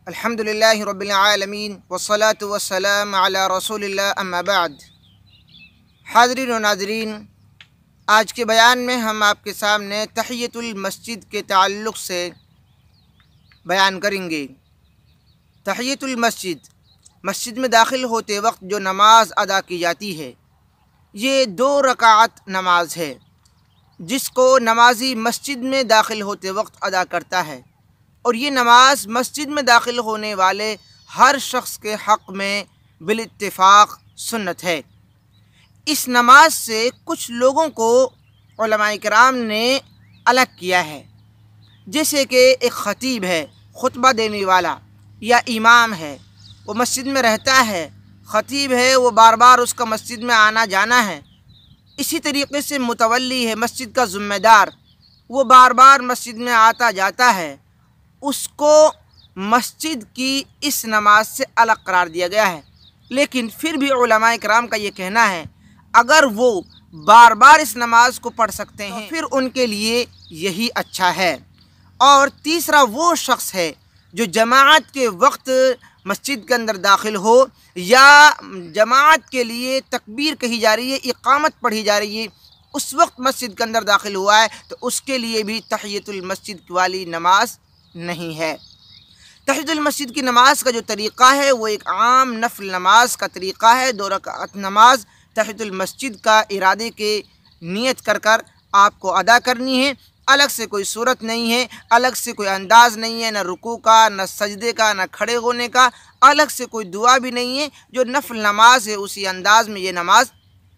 अल्हम्दुलिल्लाहि रब्बिल आलमीन वस्सलातु वस्सलाम अला रसूलिल्लाह अम्मा बाद। हाज़रीन व नाज़रीन, आज के बयान में हम आपके सामने तहियतुल मस्जिद के ताल्लुक़ से बयान करेंगे। तहियतुल मस्जिद, मस्जिद में दाखिल होते वक्त जो नमाज अदा की जाती है, ये 2 रकात नमाज है जिसको नमाजी मस्जिद में दाखिल होते वक्त अदा करता है, और ये नमाज मस्जिद में दाखिल होने वाले हर शख्स के हक़ में बिल इत्तिफ़ाक़ सुन्नत है। इस नमाज से कुछ लोगों को उलमाए किराम ने अलग किया है, जैसे कि एक ख़तीब है, ख़ुतबा देने वाला, या इमाम है, वो मस्जिद में रहता है, ख़तीब है, वो बार बार उसका मस्जिद में आना जाना है। इसी तरीके से मुतवल्ली है, मस्जिद का ज़िम्मेदार, वो बार बार मस्जिद में आता जाता है, उसको मस्जिद की इस नमाज से अलग करार दिया गया है। लेकिन फिर भी उलमाए किराम का ये कहना है, अगर वो बार बार इस नमाज को पढ़ सकते हैं तो फिर उनके लिए यही अच्छा है। और तीसरा वो शख्स है जो जमाअत के वक्त मस्जिद के अंदर दाखिल हो, या जमाअत के लिए तकबीर कही जा रही है, इकामत पढ़ी जा रही है, उस वक्त मस्जिद के अंदर दाखिल हुआ है, तो उसके लिए भी तहियतुल मस्जिद वाली नमाज नहीं है। तहियतुल मस्जिद की नमाज का जो तरीक़ा है वो एक आम नफल नमाज का तरीक़ा है। 2 रकात नमाज तहियतुल मस्जिद का इरादे के नियत कर कर आपको अदा करनी है। अलग से कोई सूरत नहीं है, अलग से कोई अंदाज़ नहीं है, न रुकू का, न सजदे का, न खड़े होने का, अलग से कोई दुआ भी नहीं है। जो नफल नमाज है उसी अंदाज़ में ये नमाज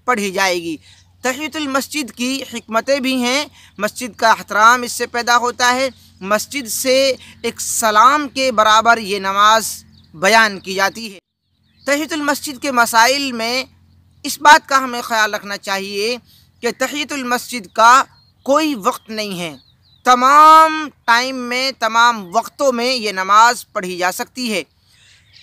पढ़ी जाएगी। तहियतुल मस्जिद की हिकमतें भी हैं, मस्जिद का एहतराम इससे पैदा होता है, मस्जिद से एक सलाम के बराबर ये नमाज बयान की जाती है। तहियतुल मस्जिद के मसाइल में इस बात का हमें ख्याल रखना चाहिए कि तहियतुल मस्जिद का कोई वक्त नहीं है, तमाम टाइम में, तमाम वक्तों में ये नमाज पढ़ी जा सकती है।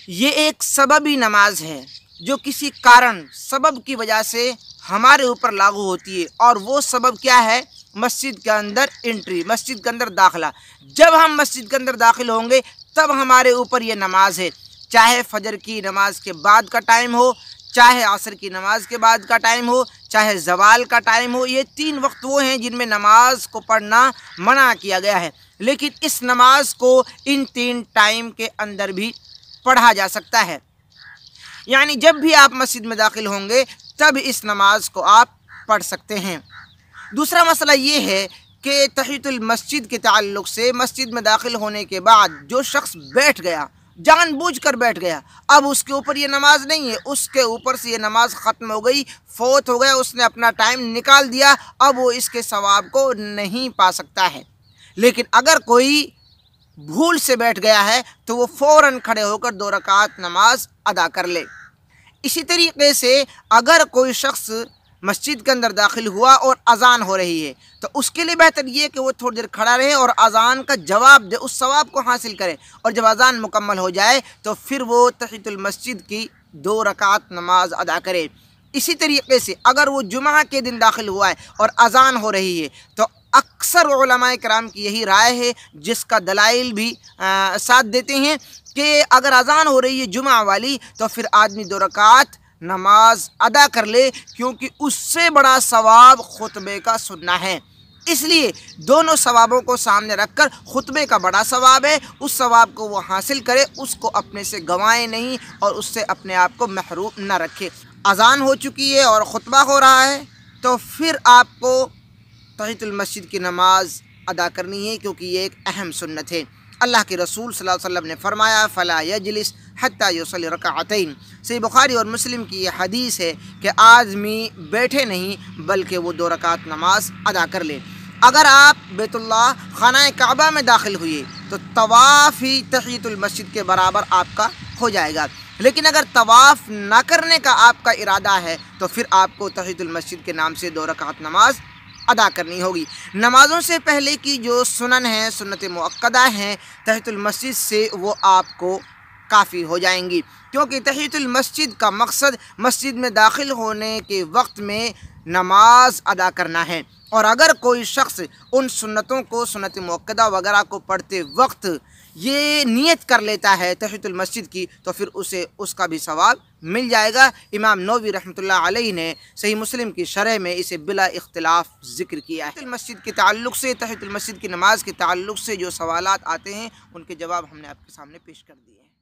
ये एक सबबी नमाज है जो किसी कारण, सबब की वजह से हमारे ऊपर लागू होती है, और वो सबब क्या है? मस्जिद के अंदर एंट्री, मस्जिद के अंदर दाखिला। जब हम मस्जिद के अंदर दाखिल होंगे तब हमारे ऊपर ये नमाज है, चाहे फजर की नमाज के बाद का टाइम हो, चाहे असर की नमाज के बाद का टाइम हो, चाहे ज़वाल का टाइम हो। ये 3 वक्त वो हैं जिनमें नमाज को पढ़ना मना किया गया है, लेकिन इस नमाज को इन 3 टाइम के अंदर भी पढ़ा जा सकता है। यानी जब भी आप मस्जिद में दाखिल होंगे तब इस नमाज को आप पढ़ सकते हैं। दूसरा मसला ये है कि तहियतुल मस्जिद के ताल्लुक़ से मस्जिद में दाखिल होने के बाद जो शख्स बैठ गया, जानबूझकर बैठ गया, अब उसके ऊपर ये नमाज नहीं है, उसके ऊपर से ये नमाज ख़त्म हो गई, फौत हो गया, उसने अपना टाइम निकाल दिया, अब वो इसके सवाब को नहीं पा सकता है। लेकिन अगर कोई भूल से बैठ गया है तो वो फ़ौरन खड़े होकर 2 रकात नमाज अदा कर ले। इसी तरीके से अगर कोई शख्स मस्जिद के अंदर दाखिल हुआ और अज़ान हो रही है तो उसके लिए बेहतर ये है कि वो थोड़ी देर खड़ा रहे और अज़ान का जवाब दे, उस सवाब को हासिल करे, और जब अज़ान मुकम्मल हो जाए तो फिर वो तहियतुल मस्जिद की 2 रकात नमाज अदा करे। इसी तरीके से अगर वो जुमा के दिन दाखिल हुआ है और अज़ान हो रही है तो अक्सर उलमाए किराम की यही राय है, जिसका दलाइल भी साथ देते हैं, कि अगर अज़ान हो रही है जुमा वाली तो फिर आदमी 2 रकात नमाज अदा कर ले, क्योंकि उससे बड़ा सवाब खुतबे का सुनना है। इसलिए दोनों सवाबों को सामने रखकर खुतबे का बड़ा सवाब है, उस सवाब को वो हासिल करे, उसको अपने से गंवाए नहीं और उससे अपने आप को महरूम न रखे। अज़ान हो चुकी है और खुतबा हो रहा है तो फिर आपको तहियतुल मस्जिद की नमाज अदा करनी है, क्योंकि ये एक अहम सुन्नत है। अल्लाह के रसूल सल्लल्लाहु अलैहि वसल्लम ने फरमाया, फ़ला यजलिस हत्ता युसल्ली रकाअतैन। सही बुखारी और मुस्लिम की ये हदीस है कि आदमी बैठे नहीं बल्कि वो 2 रकात नमाज अदा कर ले। अगर आप बैतुल्लाह खाना काबा में दाखिल हुए तो तवाफ़ ही तहियतुल मस्जिद के बराबर आपका हो जाएगा, लेकिन अगर तवाफ़ ना करने का आपका इरादा है तो फिर आपको तहियतुल मस्जिद के नाम से 2 रकात नमाज अदा करनी होगी। नमाज़ों से पहले की जो सुनन हैं, सुन्नत मुअक्कदा हैं, तहियतुल मस्जिद से वो आपको काफ़ी हो जाएंगी, क्योंकि तहियतुल मस्जिद का मकसद मस्जिद में दाखिल होने के वक्त में नमाज अदा करना है। और अगर कोई शख्स उन सुन्नतों को, सुन्नत मुअक्कदा वगैरह को पढ़ते वक्त یہ نیت کر لیتا ہے تحیۃ المسجد کی تو پھر اسے اس کا بھی ثواب مل جائے گا۔ امام نووی رحمۃ اللہ علیہ نے صحیح مسلم کی شرح میں اسے بلا اختلاف ذکر کیا ہے۔ تحیۃ المسجد کے تعلق سے، تحیۃ المسجد کی نماز کے تعلق سے جو سوالات آتے ہیں ان کے جواب ہم نے آپ کے سامنے پیش کر دیے ہیں۔